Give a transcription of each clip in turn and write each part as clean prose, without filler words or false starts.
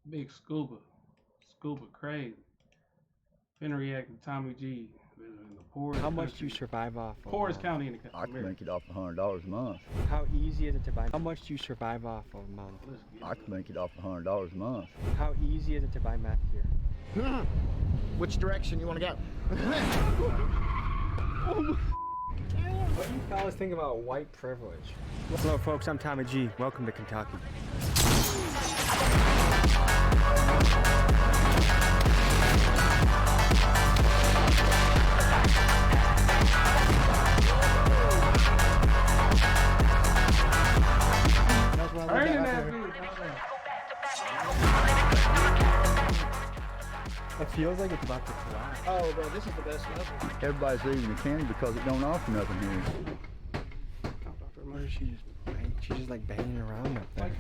Big scuba crazy. Finna react to Tommy G. In the poorest How much country. do you survive off of? Poorest county in the country. I can make it off $100 a month. How easy is it to buy? How much do you survive off of a month? I can make it off $100 a month. How easy is it to buy meth here? Which direction you want to go? What do you fellas think about white privilege? Hello folks, I'm Tommy G. Welcome to Kentucky. It feels like it's about to collapse. Oh, bro, this is the best ever. Everybody's leaving the county because it don't offer nothing here. What is she just banging? She's just like banging around up there.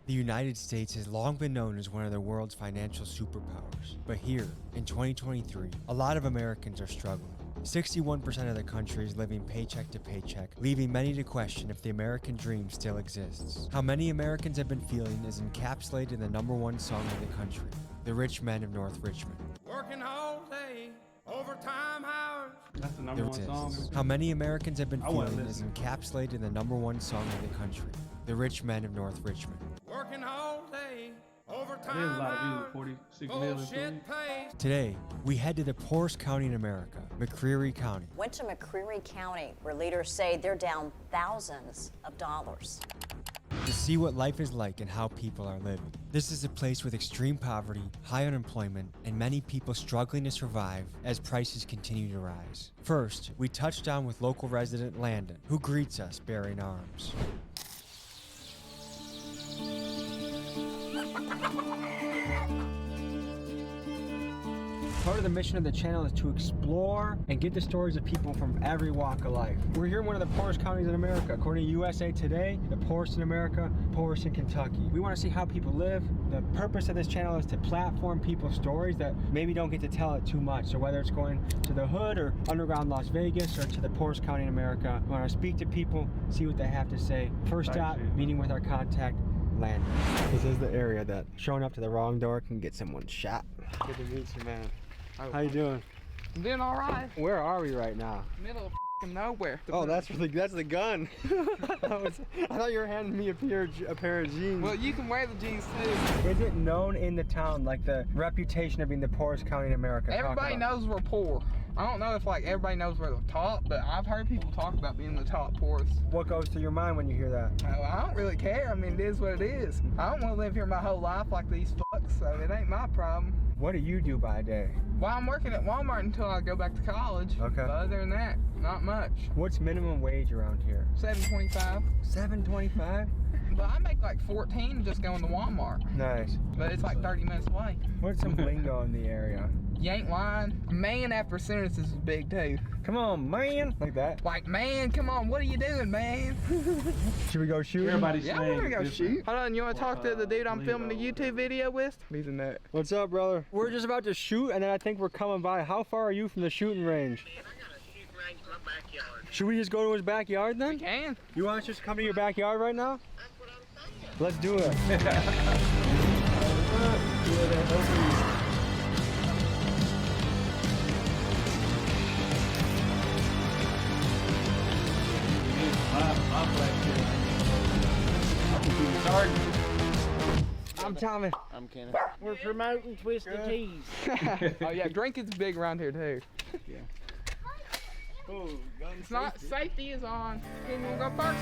The United States has long been known as one of the world's financial superpowers. But here, in 2023, a lot of Americans are struggling. 61% of the country is living paycheck to paycheck, leaving many to question if the American dream still exists. How many Americans have been feeling is encapsulated in the #1 song of the country, The Rich Men of North Richmond. Working all day, overtime hours. That's the number one song. How many Americans have been feeling is encapsulated in the #1 song of the country, The Rich Men of North Richmond. Working all day, overtime There's a lot of hours. views, 46 million. Bullshit pay. Today, we head to the poorest county in America, McCreary County. Went to McCreary County, where leaders say they're down thousands of dollars. To see what life is like and how people are living. This is a place with extreme poverty, high unemployment, and many people struggling to survive as prices continue to rise. First, we touch down with local resident Landon, who greets us bearing arms. Part of the mission of the channel is to explore and get the stories of people from every walk of life. We're here in one of the poorest counties in America. According to USA Today, the poorest in America, poorest in Kentucky. We want to see how people live. The purpose of this channel is to platform people's stories that maybe don't get to tell it too much. So whether it's going to the hood or underground Las Vegas or to the poorest county in America, we want to speak to people, see what they have to say. First stop, meeting with our contact, Landon. This is the area that showing up to the wrong door can get someone shot. Good to meet you, man. How you doing? I'm doing all right. Where are we right now? Middle of nowhere. Oh, that's the gun. I thought you were handing me a pair of jeans. Well, you can wear the jeans too. Is it known in the town, like the reputation of being the poorest county in America? Everybody knows we're poor. I don't know if like everybody knows we're the top, but I've heard people talk about being the top poorest. What goes through your mind when you hear that? I don't really care. I mean, it is what it is. I don't want to live here my whole life like these fucks, so it ain't my problem. What do you do by day? Well, I'm working at Walmart until I go back to college. Okay. But other than that, not much. What's minimum wage around here? $7.25. $7.25? But I make like 14 just going to Walmart. Nice. But it's like 30 minutes away. What's some lingo in the area? You ain't lying. Man after sentences is big too. Come on, man. Like that? Like, man, come on, what are you doing, man? Should we go shoot? Everybody's Yeah, we're gonna go shoot. Hold on, you wanna talk to the dude I'm filming the YouTube video with? He's a nut. What's up, brother? We're just about to shoot, and then I think we're coming by. How far are you from the shooting range? I got a shooting range in my backyard. Should we just go to his backyard then? We can. You want us just to come to your backyard right now? That's what I'm saying. Let's do it. I'm Tommy. I'm Kenneth. We're promoting Twisted Teas. Oh yeah, drinking's big around here too. Yeah. It's not, safety is on. You wanna go first?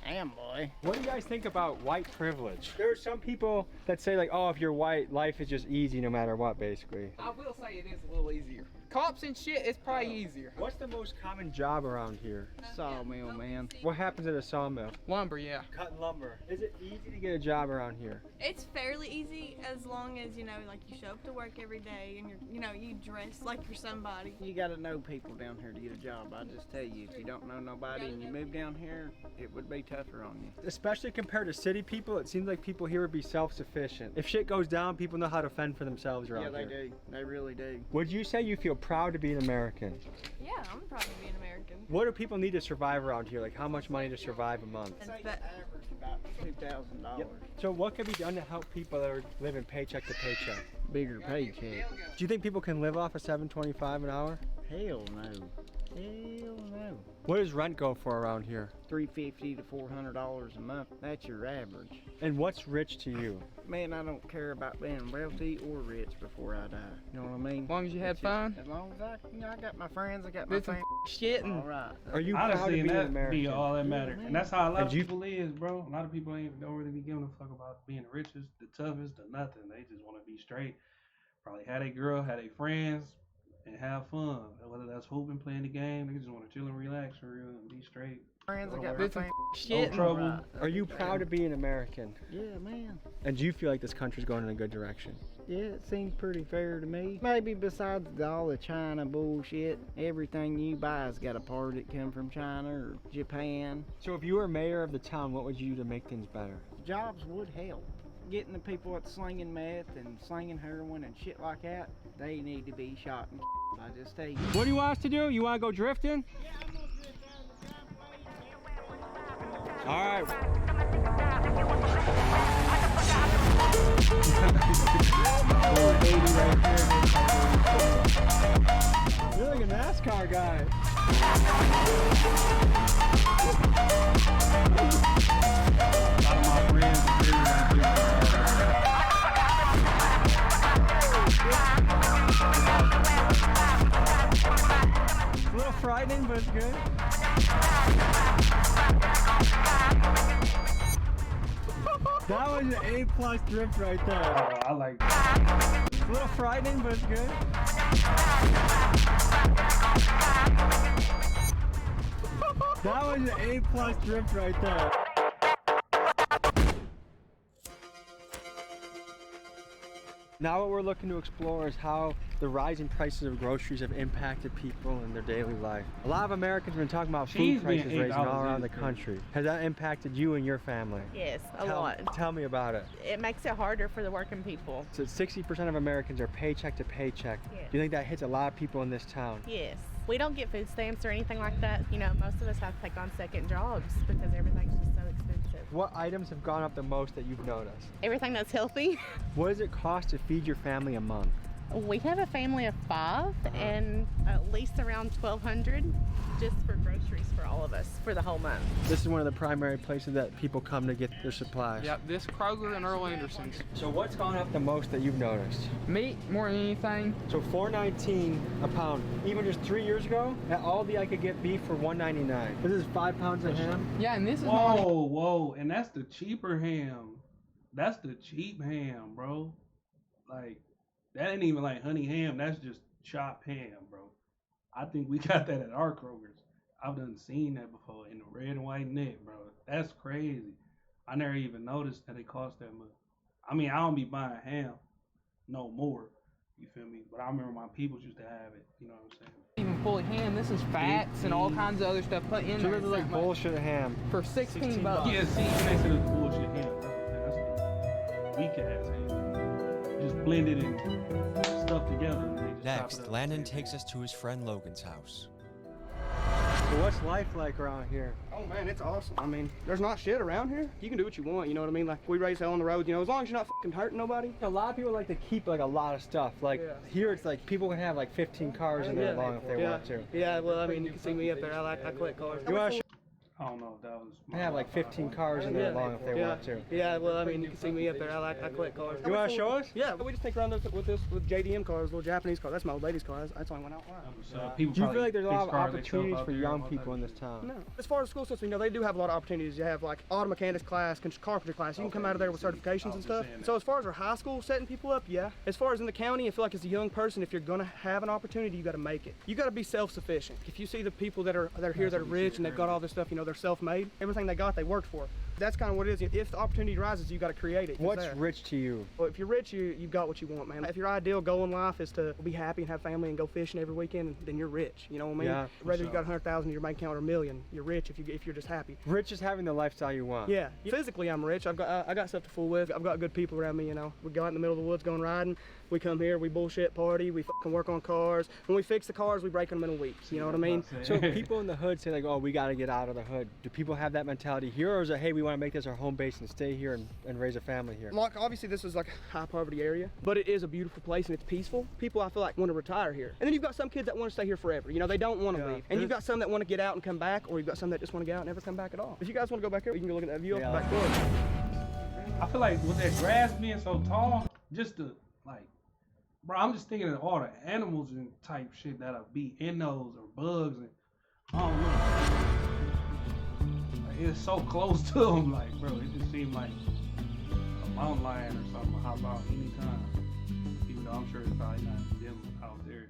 Damn, boy. What do you guys think about white privilege? There are some people that say like, oh, if you're white, life is just easy no matter what, basically. I will say it is a little easier. Cops and shit, it's probably easier. What's the most common job around here? Sawmill, man. What happens at a sawmill? Lumber, yeah. Cutting lumber. Is it easy to get a job around here? It's fairly easy as long as, you know, like you show up to work every day and you dress like you're somebody. You gotta know people down here to get a job. I just tell you, if you don't know nobody and you move down here, it would be tougher on you. Especially compared to city people, it seems like people here would be self-sufficient. If shit goes down, people know how to fend for themselves around Yeah, they here. do. They really do. Would you say you feel proud to be an American? Yeah, I'm proud to be an American. What do people need to survive around here? Like how much money to survive a month? And Say but- the average about $2,000. So what can be done to help people that are living paycheck to paycheck? Bigger paycheck. Do you think people can live off of $7.25 an hour? Hell no. Hell no. What does rent go for around here? $350 to $400 a month. That's your average. And what's rich to you? Man, I don't care about being wealthy or rich before I die. You know what I mean? As long as you had It's fun. just- As long as I got my friends, I got my Did some family. shit and All right. Are you proud to Honestly, be and an that American? be all that matters. And that's how a lot And of you- people is, bro. A lot of people don't really be giving a fuck about being the richest, the toughest, or nothing. They just want to be straight. Probably have a girl, have a friends, and have fun. Whether that's hooping, playing the game, they just want to chill and relax for real and be straight. Friends, I Go to got work. my did some family. shit No and trouble. Right. Are you proud to be an American? Yeah, man. And do you feel like this country's going in a good direction? Yeah, it seems pretty fair to me. Maybe besides all the China bullshit, everything you buy's got a part that come from China or Japan. So if you were mayor of the town, what would you do to make things better? Jobs would help. Getting the people that's slinging meth and slinging heroin and shit like that, they need to be shot and I just tell you. What do you want us to do? You want to go drifting? Yeah, I'm gonna drift out the All right. You're like a NASCAR guy. A lot of my friends are really A little frightening, but it's good. That was an A+ drift right there. I like A little frightening, but it's good. That was an A+ drift right there. Now what we're looking to explore is how the rising prices of groceries have impacted people in their daily life. A lot of Americans have been talking about food Cheese being prices raising all $8 around the is crazy. country. Has that impacted you and your family? Yes, a lot. Tell me about it. It makes it harder for the working people. So 60% of Americans are paycheck to paycheck. Yes. Do you think that hits a lot of people in this town? Yes. We don't get food stamps or anything like that. You know, most of us have to take on second jobs because everything's just so expensive. What items have gone up the most that you've noticed? Everything that's healthy. What does it cost to feed your family a month? We have a family of 5 and at least around $1,200 just for groceries for all of us for the whole month. This is one of the primary places that people come to get their supplies. Yep, this Kroger and Earl Anderson's. So what's gone up the most that you've noticed? Meat more than anything. So $4.19 a pound. Even just 3 years ago, at Aldi I could get beef for $1.99. This is 5 pounds of ham. Yeah, and this is whoa, and that's the cheaper ham. That's the cheap ham, bro. Like, that ain't even like honey ham. That's just chopped ham, bro. I think we got that at our Kroger's. I've done seen that before in the red and white net, bro. That's crazy. I never even noticed that it cost that much. I mean, I don't be buying ham no more. You feel me? But I remember my peoples used to have it. You know what I'm saying? even fully ham. This is fats and all kinds of other stuff put in So there. this is like bullshit ham. For 16 bucks. Yeah, see, they said it's bullshit ham. That's the weak ass ham. Just blend it and stuff together. And they just chop it Next, up. Landon takes us to his friend Logan's house. So what's life like around here? Oh man, it's awesome. I mean, there's not shit around here. You can do what you want, you know what I mean? Like, we raise hell on the road, you know, as long as you're not fucking hurting nobody. A lot of people like to keep like a lot of stuff. Like here it's like people can have like 15 cars in there long if they want to. Yeah, well, I mean, you can see me up there. I collect cars. You want to I don't know if that was. They have like 15 cars in there long if they want to. Yeah, well, I mean, you can see me up there. I collect cars. You want to show us? Yeah, we just take around with JDM cars, little Japanese cars. That's my old lady's car. That's why I went out wide. Do you feel like there's a lot of opportunities for young people in this town? No. As far as school system, they do have a lot of opportunities. You have like auto mechanics class, carpentry class. You can come out of there with certifications and stuff. So as far as our high school setting people up, yeah. As far as in the county, I feel like as a young person, if you're gonna have an opportunity, you got to make it. You got to be self-sufficient. If you see the people that are here that are rich and they've got all this stuff, they're self-made. Everything they got, they worked for. That's kind of what it is. If the opportunity rises, you got to create it. What's rich to you? Well, if you're rich, you've got what you want, man. If your ideal goal in life is to be happy and have family and go fishing every weekend, then you're rich. You know what I mean? Yeah, whether you got 100,000 in your bank account or $1 million, you're rich if you're just happy. Rich is having the lifestyle you want. Yeah. Physically, I'm rich. I got stuff to fool with. I've got good people around me. We go out in the middle of the woods going riding. We come here, we bullshit party, we fucking work on cars. When we fix the cars, we break them in a week. You know what I mean? So people in the hood say like, oh, we got to get out of the hood. Do people have that mentality here, or is it, hey, we want to make this our home base and stay here and raise a family here? Like, obviously this is like a high poverty area, but it is a beautiful place and it's peaceful. People, I feel like, want to retire here. And then you've got some kids that want to stay here forever. They don't want to leave. And you've got some that want to get out and come back, or you've got some that just want to get out and never come back at all. If you guys want to go back here, you can go look at that view off the back door. I feel like with that grass being so tall, just to like, bro, I'm just thinking of all the animals and type shit that'll be in those or bugs and I don't know. Like, it's so close to them, like, bro, it just seemed like a mountain lion or something will hop out anytime. Even though I'm sure it's probably not them out there.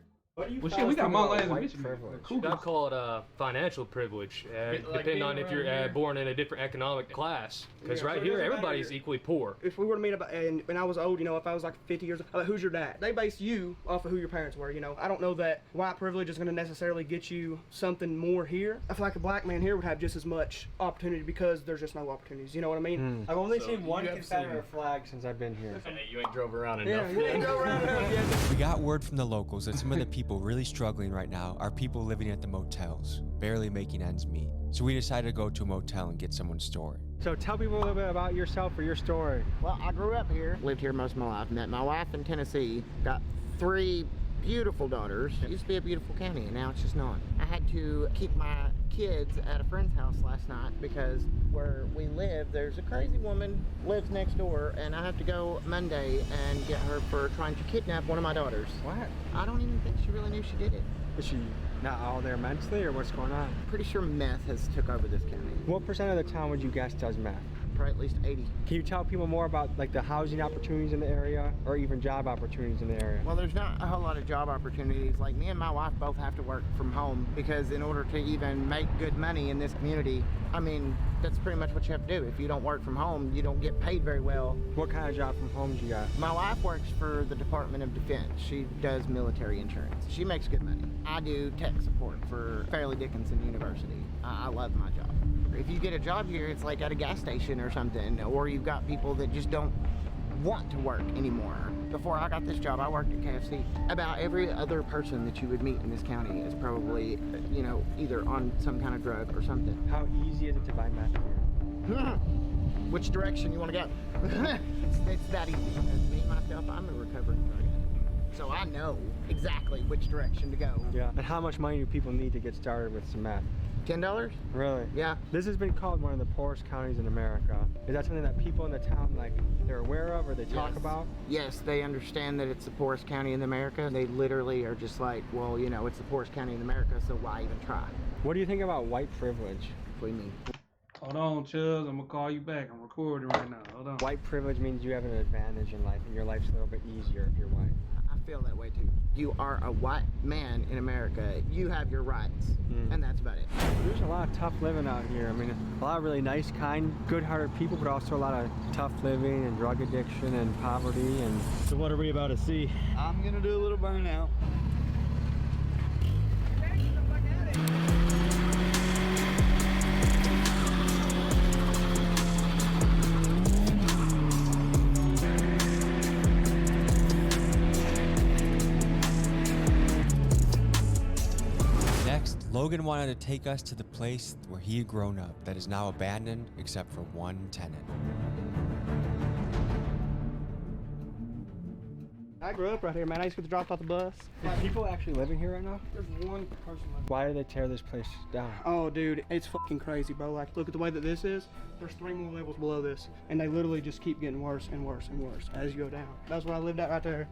Well, shit, we got mountain lions in Michigan. I call it financial privilege, depending on if you're born in a different economic class. Because right here, everybody's equally poor. If we were to meet up, and when I was old, if I was like 50 years old, like, who's your dad? They base you off of who your parents were, I don't know that white privilege is going to necessarily get you something more here. I feel like a black man here would have just as much opportunity because there's just no opportunities, you know what I mean? I've only seen one Confederate flag since I've been here. You ain't drove around enough. Yeah, you ain't drove around enough yet. We got word from the locals that some of the people really struggling right now are people living at the motels, barely making ends meet. So we decided to go to a motel and get someone's story. So tell people a little bit about yourself or your story. Well, I grew up here, lived here most of my life, met my wife in Tennessee, got 3 beautiful daughters. It used to be a beautiful county, and now it's just not. I had to keep my kids at a friend's house last night because where we live, there's a crazy woman lives next door, and I have to go Monday and get her for trying to kidnap one of my daughters. What? I don't even think she really knew she did it. Is she not all there mentally, or what's going on? Pretty sure meth has took over this county. What % of the town would you guess does meth? Probably at least 80. Can you tell people more about like the housing opportunities in the area or even job opportunities in the area? Well, there's not a whole lot of job opportunities. Like me and my wife both have to work from home because in order to even make good money in this community, I mean, that's pretty much what you have to do. If you don't work from home, you don't get paid very well. What kind of job from home do you got? My wife works for the Department of Defense. She does military insurance. She makes good money. I do tech support for Fairleigh Dickinson University. I love my job. If you get a job here, it's like at a gas station or something, or you've got people that just don't want to work anymore. Before I got this job, I worked at KFC. About every other person that you would meet in this county is probably, either on some kind of drug or something. How easy is it to buy meth here? Which direction you want to go? it's that easy. Me, myself, I'm a recovering drug addict. So I know exactly which direction to go. Yeah. And how much money do people need to get started with some meth? $10? Really? Yeah. This has been called one of the poorest counties in America. Is that something that people in the town, they're aware of or they talk about? Yes, they understand that it's the poorest county in America. They literally are just like, well, it's the poorest county in America, so why even try? What do you think about white privilege? What do you mean? Hold on, Chubbs. I'm going to call you back. I'm recording right now. Hold on. White privilege means you have an advantage in life and your life's a little bit easier if you're white. I feel that way too. You are a white man in America. You have your rights, and that's about it. There's a lot of tough living out here. I mean, a lot of really nice, kind, good-hearted people, but also a lot of tough living and drug addiction and poverty. And so what are we about to see? I'm gonna do a little burnout. Logan wanted to take us to the place where he had grown up that is now abandoned except for one tenant. I grew up right here, man. I used to get dropped off the bus. Are people actually living here right now? There's one person left. Why did they tear this place down? Oh, dude, it's fucking crazy, bro. Like, look at the way that this is. There's 3 more levels below this, and they literally just keep getting worse and worse and worse as you go down. That's where I lived at right there.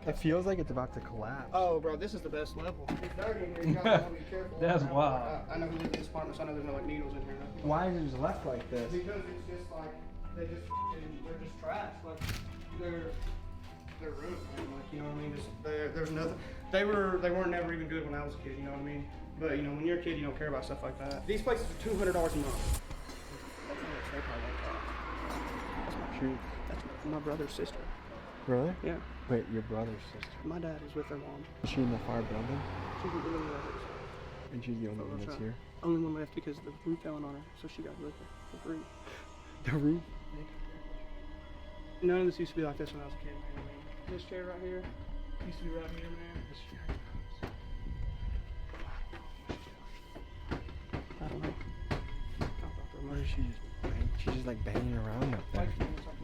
It feels like it's about to collapse. Oh, bro, this is the best level. It's dirty in here. You gotta be careful. That's wild. I know who lives in this apartment, so I know there's no like needles in here. Nothing. Why is it just left like this? Because it's just like they're just trash. Like they're ruined, man. Like, you know what I mean? Just there's nothing. They weren't never even good when I was a kid. You know what I mean? But you know, when you're a kid, you don't care about stuff like that. These places are $200 a month. That's my shoe. That's my brother's sister. Really? Yeah. Wait, your brother's sister? My dad is with her mom. Is she in the far building? She's the only one And she's the only one that's here? Only one left because the roof fell on her, so she got with her for free. The roof? None of this used to be like this when I was a kid, man. I mean, this chair right here used to be right here, man. This chair. I don't know. What is she just banging? She's just like banging around up there.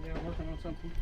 Yeah, working on something.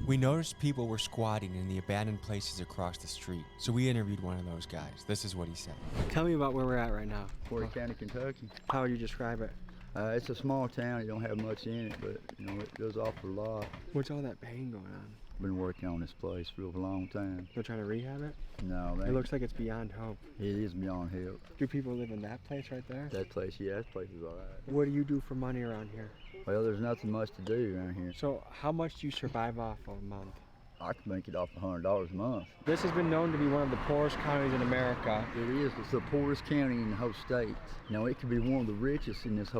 We noticed people were squatting in the abandoned places across the street, so we interviewed one of those guys. This is what he said. Tell me about where we're at right now. Poorest County, Kentucky. How would you describe it? It's a small town. You don't have much in it, but you know it does offer a lot. What's all that banging going on? Been working on this place for a long time. They're trying to rehab it? No, It looks like it's beyond hope. It is beyond help. Do people live in that place right there? That place, yeah, that place is all right. What do you do for money around here? Well, there's nothing much to do around here. So how much do you survive off a month? I can make it off $100 a month. This has been known to be one of the poorest counties in America. It is. It's the poorest county in the whole state. You know, it could be one of the richest in this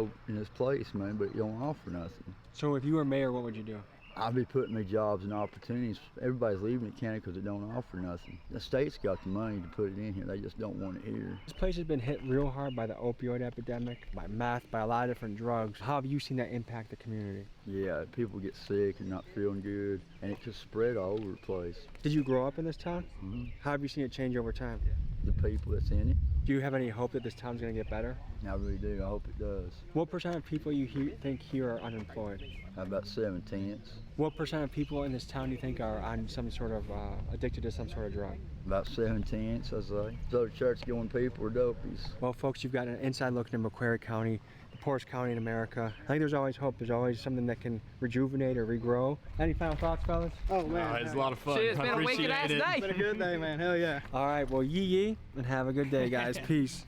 place, man, but you don't offer nothing. So if you were mayor, what would you do? I'll be putting me jobs and opportunities. Everybody's leaving the county because it don't offer nothing. The state's got the money to put it in here. They just don't want it here. This place has been hit real hard by the opioid epidemic, by meth, by a lot of different drugs. How have you seen that impact the community? Yeah, people get sick and not feeling good, and it just spread all over the place. Did you grow up in this town? Mm-hmm. How have you seen it change over time? The people that's in it. Do you have any hope that this town's going to get better? I really do. I hope it does. What percent of people you think here are unemployed? About 7/10. What percent of people in this town do you think are on some sort of addicted to some sort of drug? About 7/10, I say. So the church-going people are dopies. Well, folks, you've got an inside look into Macquarie County, the poorest county in America. I think there's always hope. There's always something that can rejuvenate or regrow. Any final thoughts, fellas? Oh, man. It's a lot of fun. Shit, it's been a wicked-ass day. It's been a good day, man. Hell yeah. All right, well, yee, and have a good day, guys. Peace.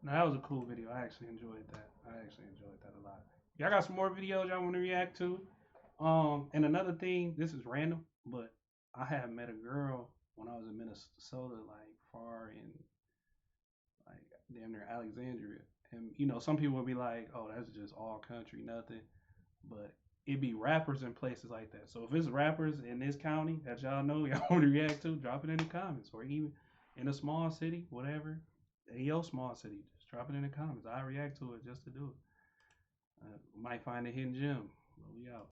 Now, that was a cool video. I actually enjoyed that. A lot. Y'all got some more videos y'all want to react to? And another thing, this is random, but I had met a girl when I was in Minnesota, like far in, like damn near Alexandria. And you know, some people would be like, "Oh, that's just all country, nothing." But it be rappers in places like that. So if it's rappers in this county that y'all know, y'all want to react to, drop it in the comments, or even in a small city, whatever. Yo, small city, just drop it in the comments. I react to it just to do it. Might find a hidden gem. But we out.